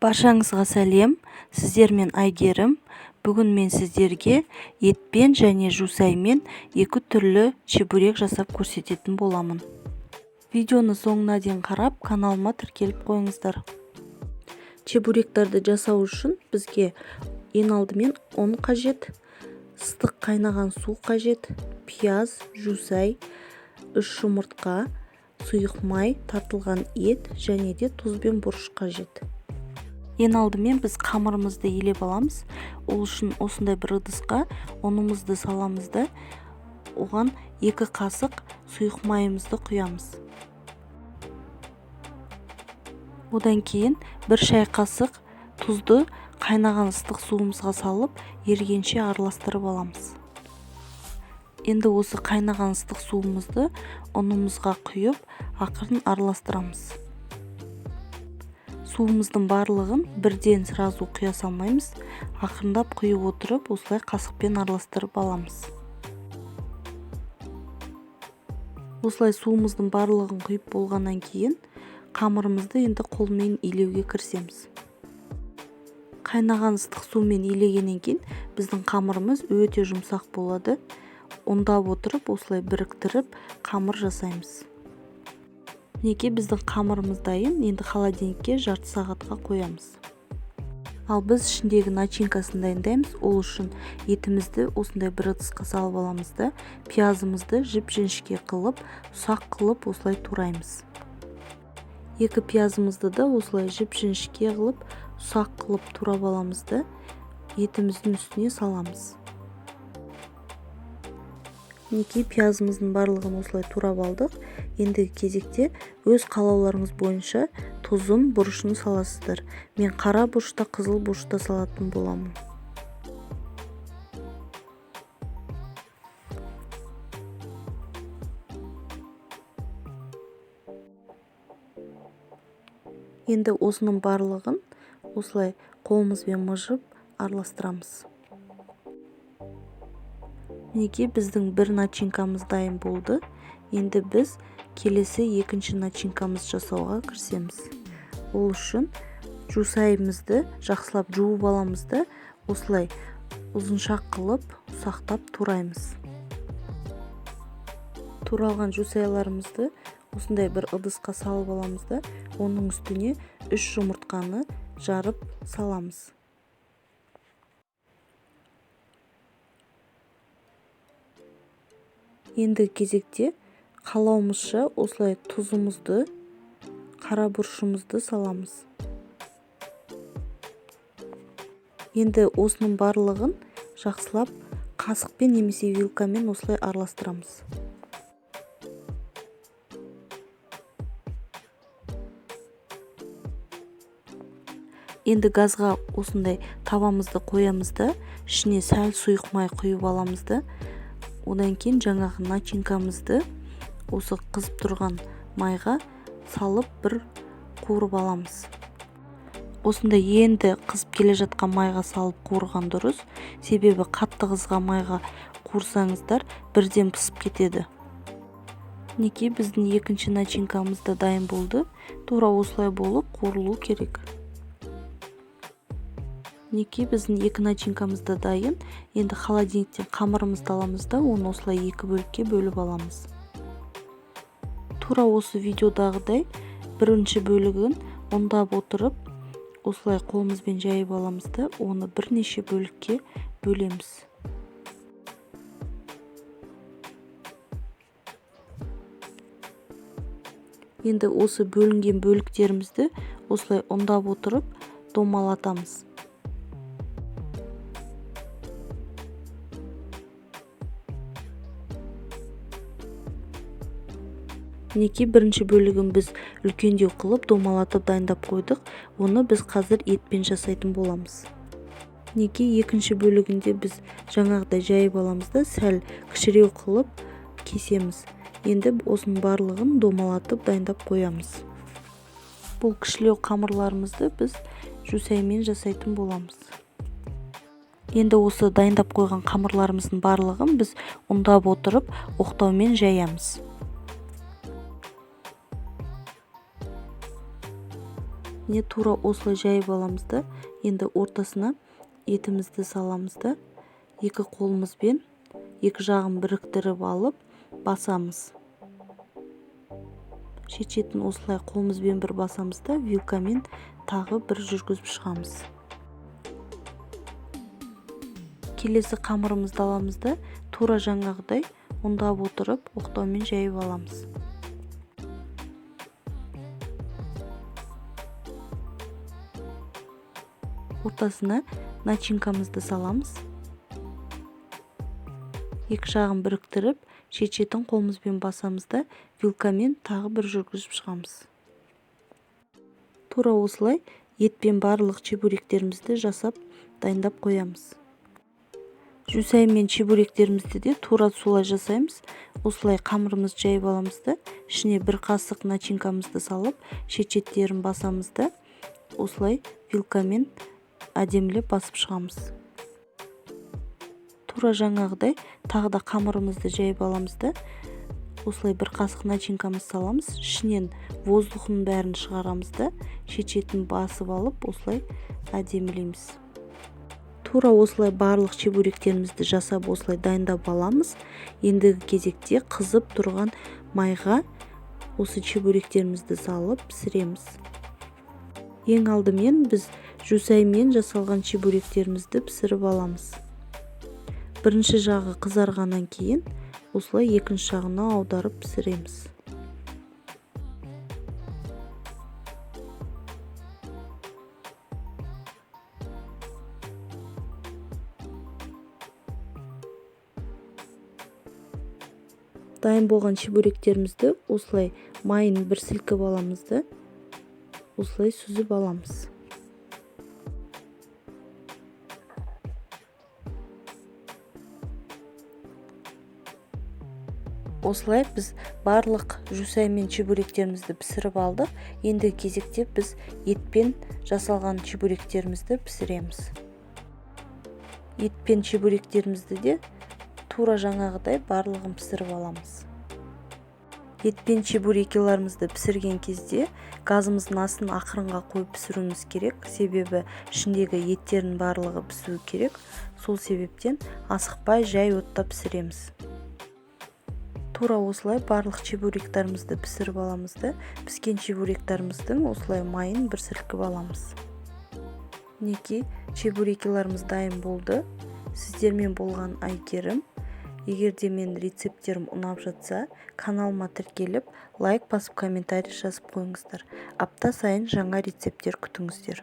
Баршаңызға сәлем, сіздермен Айгерім. Бүгін мен сіздерге етпен және жусаймен екі түрлі чебурек жасап көрсететін боламын. Видеоны соңына дейін қарап, каналыма тіркеліп қойыңыздар. Чебуректерді жасау үшін бізге ең алдымен ұн қажет, ыстық қайнаған су қажет, пияз, жусай, 3 жұмыртқа, сұйық май, тартылған ет және де тұз бен бұрыш қажет. Ең алдымен біз қамырымызды елеп аламыз. Ол үшін осындай бір ыдысқа ұнымызды саламыз да, оған 2 қасық сұйық майымызды құямыз. Одан кейін 1 шай қасық тұзды қайнаған ыстық суымызға салып, ергенше араластырып аламыз. Енді осы қайнаған ыстық суымызды ұнымызға құйып, ақырын араластырамыз. Суымыздың барлығын бірден сразу құя салмаймыз, ақырындап құйып отырып, осылай қасықпен араластырып аламыз. Осылай суымыздың барлығын құйып болғаннан кейін, қамырымызды енді қолмен илеуге кірісеміз. Қайнаған ыстық сумен илегеннен кейін, біздің қамырымыз өте жұмсақ болады. Ондап отырып, осылай біріктіріп, қамыр жасаймыз. Неге біздің қамырымыз дайын, енді холодильникке жарты сағатқа қоямыз. Ал біз ішіндегі начинкасын дайындаймыз. Ол үшін етімізді осындай бір ыдысқа салып аламыз да, пиязымызды жіп-жіңішке қылып, ұсақ қылып осылай тураймыз. 2 пиязымызды да осылай жіп-жіңішке қылып, ұсақ қылып турап аламыз да, етіміздің үстіне саламыз. Неге пиязымыздың барлығын осылай турап алдық. Ендігі кезекте өз қалауларыңыз бойынша тұзын, бұрышын саласыздар. Мен қара бұрышта, қызыл бұрышта салатын боламын. Енді осының барлығын осылай қолымызбен мыжып араластырамыз. Неге біздің бір начинкамыз дайын болды. Енді біз келесі екінші начинкамыз жасауға кірісеміз. Ол үшін жусайымызды жақсылап жуып аламыз да, осылай ұзыншақ қылып, ұсақтап тураймыз. Туралған жусайларымызды осындай бір ыдысқа салып аламыз да, оның үстіне 3 жұмыртқаны жарып саламыз. Енді кезекте қалауымызша осылай тұзымызды, қара бұрышымызды саламыз. Енді осының барлығын жақсылап қасықпен немесе вилкамен осылай араластырамыз. Енді газға осындай тавамызды қоямыз да, ішіне сәл сұйық май құйып аламыз да, одан кейін жаңағы начинкамызды осы қызып тұрған майға салып бір қуырып аламыз. Осында енді қызып келе жатқан майға салып қуырған дұрыс. Себебі қатты қызған майға қуырсаңыздар бірден пісіп кетеді. Неге біздің екінші начинкамыз да дайын болды. Тура осылай болып қуырылу керек. Неге біздің 2 начинкамыз да дайын. Енді холодильниктен қамырымызды аламыз да, оны осылай 2 бөлікке бөліп аламыз. Тура осы видеодағыдай бірінші бөлігін ондап отырып, осылай қолымызбен жайып аламыз да, оны бірнеше бөлікке бөлеміз. Енді осы бөлінген бөліктерімізді осылай ондап отырып домалатамыз. Неге бірінші бөлігін біз үлкендеу қылып домалатып дайындап қойдық, оны біз қазір етпен жасайтын боламыз. Неге екінші бөлігінде біз жаңағыдай жайып аламыз да, сәл кішіреу қылып кесеміз. Енді осының барлығын домалатып дайындап қоямыз. Бұл кішілеу қамырларымызды біз жусаймен жасайтын боламыз. Енді осы дайындап қойған қамырларымыздың барлығын біз ұндап отырып, оқтаумен жаямыз. міне тура осылай жайып аламыз да, енді ортасына етімізді саламыз да, екі қолымызбен екі жағын біріктіріп алып басамыз. Шет-шетін осылай қолымызбен бір басамыз да, вилкамен тағы бір жүргізіп шығамыз. Келесі қамырымызды аламыз да, тура жаңағыдай ұндап отырып оқтаумен жайып аламыз. Ортасына начинкамызды саламыз. Екі жағын біріктіріп, шет-шетін қолымызбен басамыз да, вилкамен тағы бір жүргізіп шығамыз. Тура осылай етпен барлық чебуректерімізді жасап дайындап қоямыз. Жусай мен чебуректерімізді де тура солай жасаймыз. Осылай қамырымызды жайып аламыз да, ішіне бір қасық начинкамызды салып, шет-шеттерін басамыз да, осылай вилкамен әдемілеп басып шығамыз. Тура жаңағыдай тағы да қамырымызды жайып аламыз да, осылай бір қасық начинкамыз саламыз, ішінен воздухын бәрін шығарамыз да, шет-шетін басып алып, осылай әдемілейміз. Тура осылай барлық чебуректерімізді жасап осылай дайындап аламыз. Ендігі кезекте қызып тұрған майға осы чебуректерімізді салып пісіреміз. Ең алдымен біз жусаймен жасалған чебуректерімізді пісіріп аламыз. Бірінші жағы қызарғаннан кейін осылай екінші жағына аударып пісіреміз. Дайын болған чебуректерімізді осылай майын бір сілкіп аламыз да, осылай сүзіп аламыз. Осылай біз барлық жусай мен чебуректерімізді пісіріп алдық. Енді кезекте біз етпен жасалған чебуректерімізді пісіреміз. Етпен чебуректерімізді де тура жаңағыдай барлығын пісіріп аламыз. Етпен чебуректерімізді пісірген кезде газымыздың астын ақырынға қойып пісіруіміз керек, себебі ішіндегі еттердің барлығы пісуі керек. Сол себептен асықпай жай отта пісіреміз. Тура осылай барлық чебуректерімізді пісіріп аламыз да, піскен чебуректеріміздің осылай майын бір сілкіп аламыз. Мінекей чебуректеріміз дайын болды. Сіздермен болған Айгерім. Егер де мен рецептерім ұнап жатса, каналыма тіркеліп, лайк басып, комментарий жазып қойыңыздар. Апта сайын жаңа рецепттер күтіңіздер.